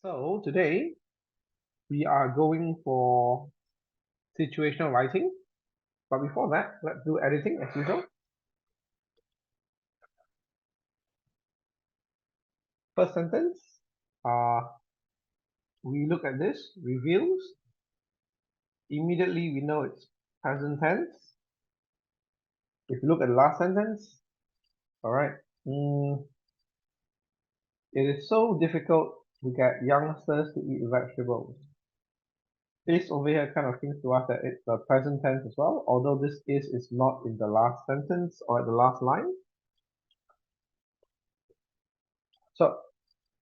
So today we are going for situational writing. But before that, let's do editing as usual. First sentence, we look at this, reveals. Immediately we know it's present tense. If you look at the last sentence, all right, it is so difficult to get youngsters to eat vegetables. This over here kind of hints to us that it's the present tense as well, although this is not in the last sentence or at the last line. So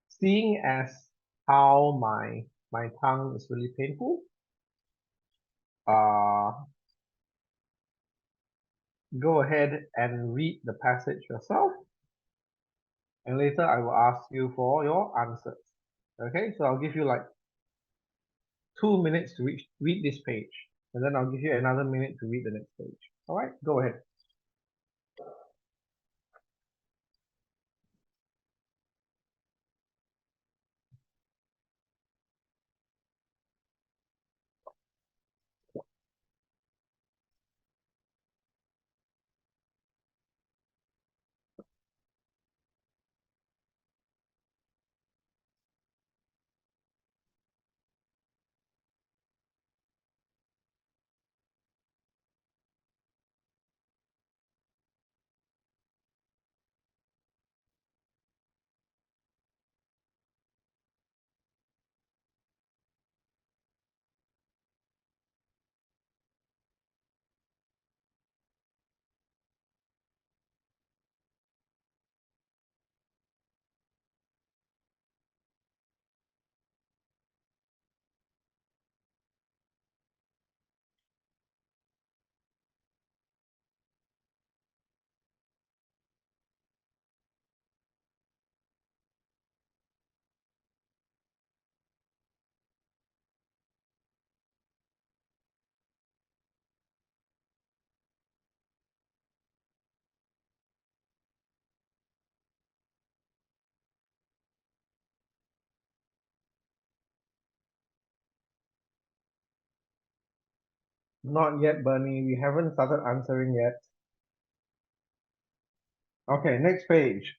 seeing as how my tongue is really painful, go ahead and read the passage yourself, and later I will ask you for your answers. Okay, so I'll give you like 2 minutes to read this page, and then I'll give you another minute to read the next page. All right, go ahead. Not yet, Bernie. We haven't started answering yet. Okay, next page.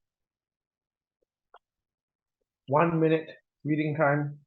1 minute reading time.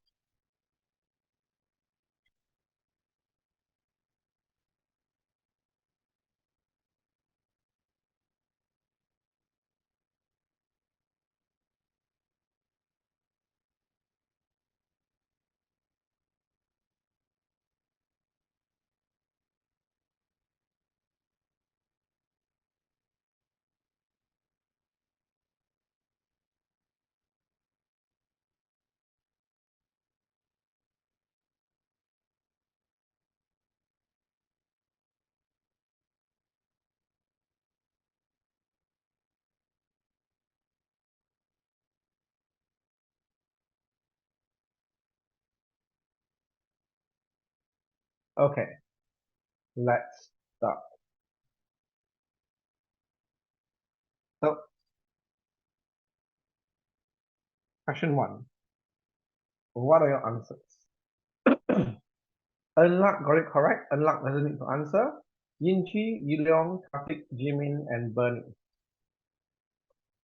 Okay, let's start. So, question 1. What are your answers? Unluck got it correct. Unluck doesn't need to answer. Yinchi, Yileong, Karthik, Jimin, and Bernie.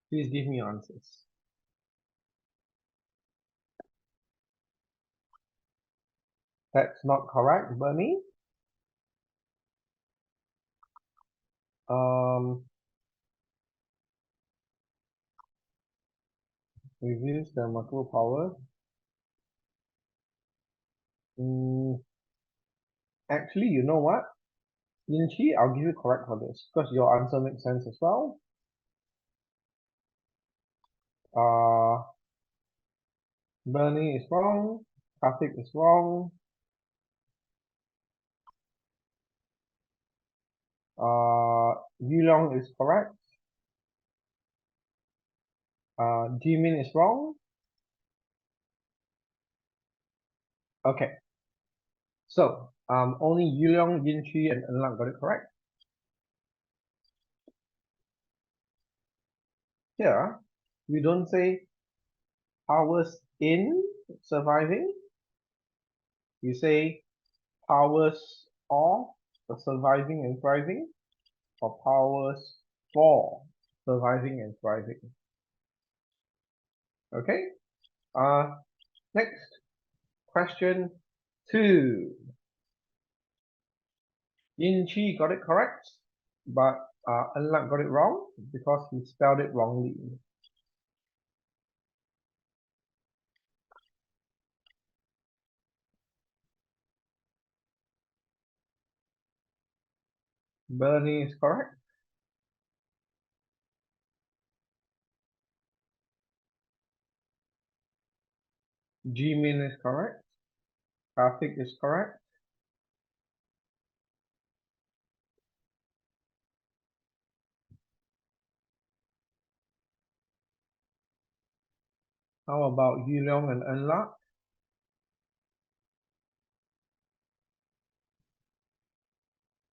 Please give me your answers. That's not correct, Bernie. We've used the multiple power. Actually, you know what? Yinchi, I'll give you correct for this because your answer makes sense as well. Bernie is wrong. Karthik is wrong. Yulong is correct. Jimin is wrong. Okay. So, only Yulong, Yinchi, and Enlang got it correct. Here, we don't say powers in, surviving? You say powers of the surviving and thriving, or powers for surviving and thriving. Okay. Next question 2. Yin Chi got it correct, but Enlak got it wrong because he spelled it wrongly. Bernie is correct. Jimin is correct. Karthik is correct. How about Yuliong and Enlak?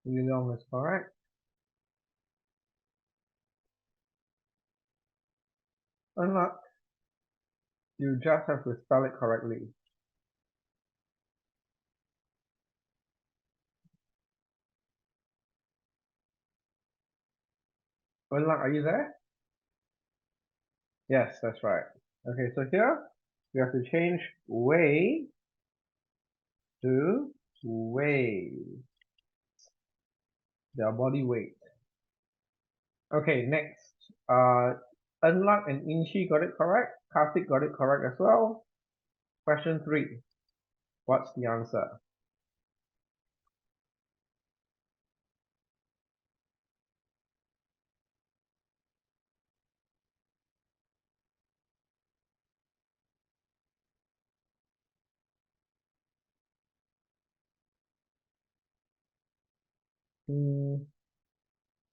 Yuliong is correct. Enlak, you just have to spell it correctly. Enlak, are you there? Yes, that's right. Okay, so here we have to change way to weigh, their body weight. Okay, next. Enlak and Inchi got it correct. Karthik got it correct as well. Question 3. What's the answer?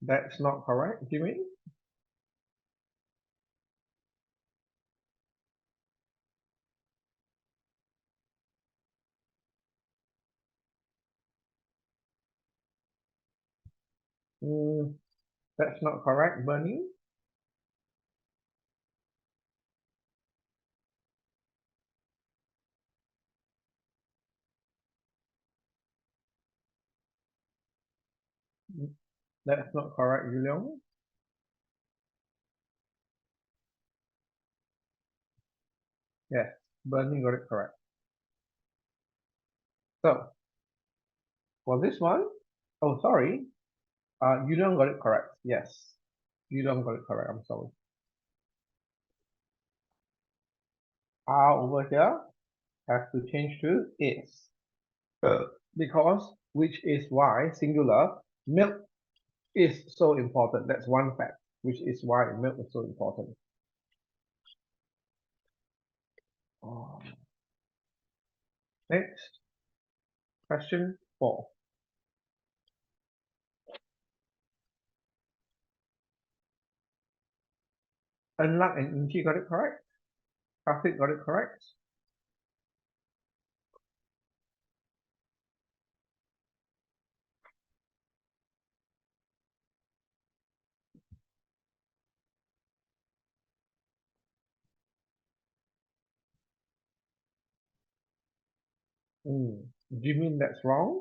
That's not correct, Jimmy. That's not correct, Bernie. That's not correct, Yuliong. Yes, Bernie got it correct. So, for this one, oh, sorry. Yuliong got it correct. Yes, Yuliong got it correct. I'm sorry. R over here has to change to is. Because which is why, singular, milk is so important. That's one fact, which is why milk is so important. Next, question 4. Enlak and Inchi got it correct. Karthik got it correct. Do you mean that's wrong?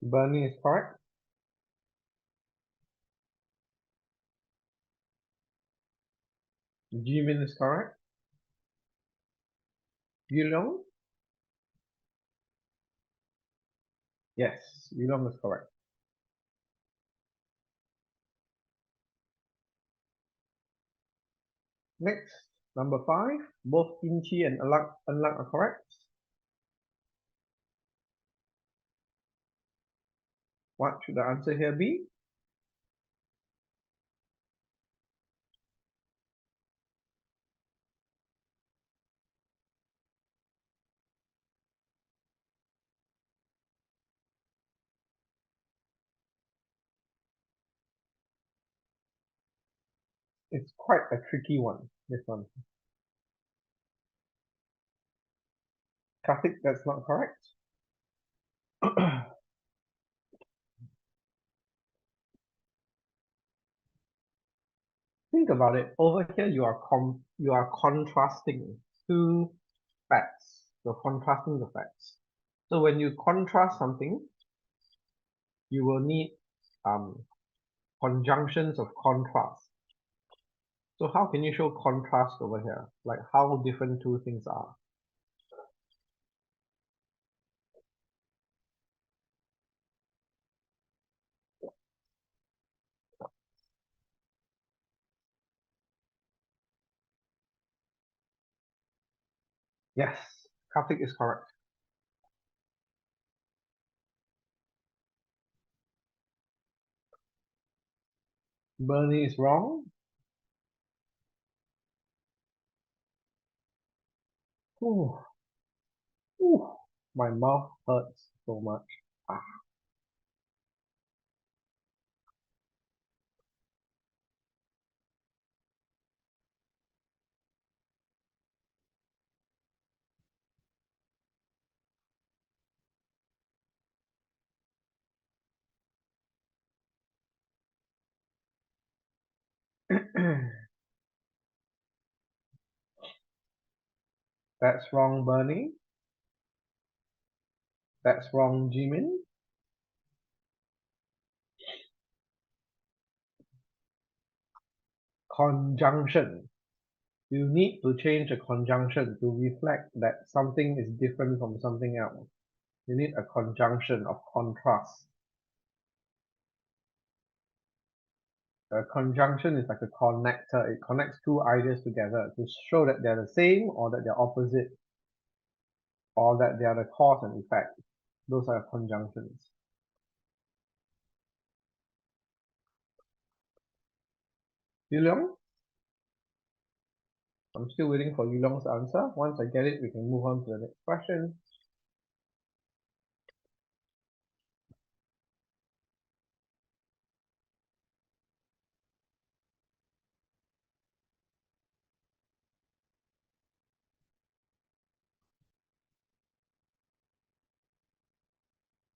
Bernie is correct. Jimin is correct. Yulong? Yes, Yulong is correct. Next, number 5. Both Inchi and Enlak are correct. What should the answer here be? It's quite a tricky one, this one. Karthik, that's not correct. Think about it. Over here, you are contrasting two facts. You're contrasting the facts. So when you contrast something, you will need conjunctions of contrast. So how can you show contrast over here? Like how different two things are? Yes, Karthik is correct. Bernie is wrong. Ooh, ooh, my mouth hurts so much. Ah. That's wrong, Bernie. That's wrong, Jimin. Conjunction. You need to change a conjunction to reflect that something is different from something else. You need a conjunction of contrast. A conjunction is like a connector. It connects two ideas together to show that they're the same or that they're opposite or that they are the cause and effect. Those are conjunctions. Yuliang? I'm still waiting for Yuliang's answer. Once I get it, we can move on to the next question.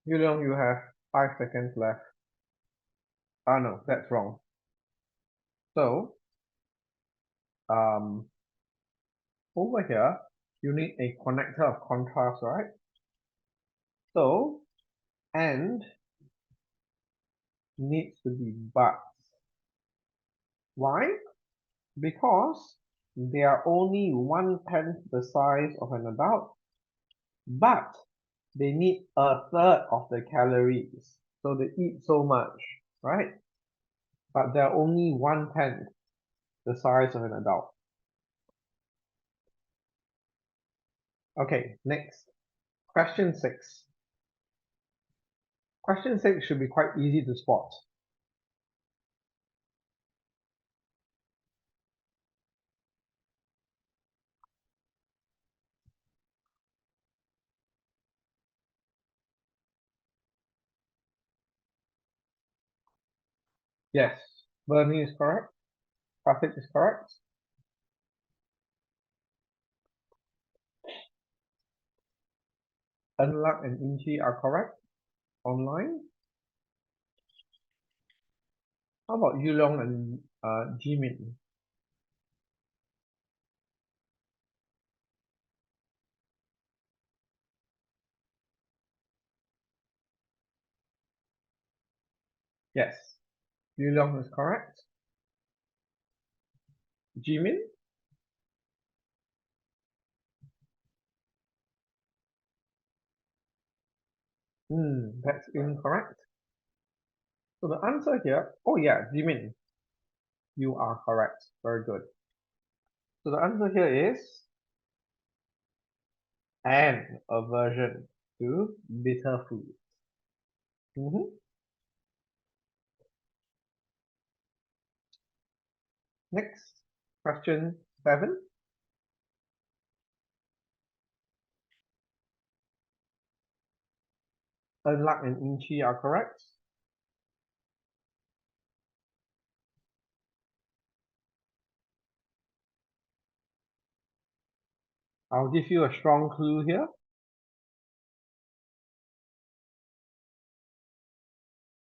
Yuliang, you have 5 seconds left. Ah, no, that's wrong. So, um, over here, you need a connector of contrast, right? So, and needs to be but. Why? Because they are only 1/10 the size of an adult, but they need a third of the calories. So they eat so much, right? But they're only 1/10 the size of an adult. Okay, next. Question 6. Question 6 should be quite easy to spot. Yes, Bernie is correct. Karthik is correct. Unluck and Inchi are correct. Online. How about Yulong and Jimin? Yes, Yulong is correct. Jimin? That's incorrect. So the answer here, oh yeah, Jimin, you are correct. Very good. So the answer here is an aversion to bitter food. Next, question 7. Unluck and Inchi are correct. I'll give you a strong clue here.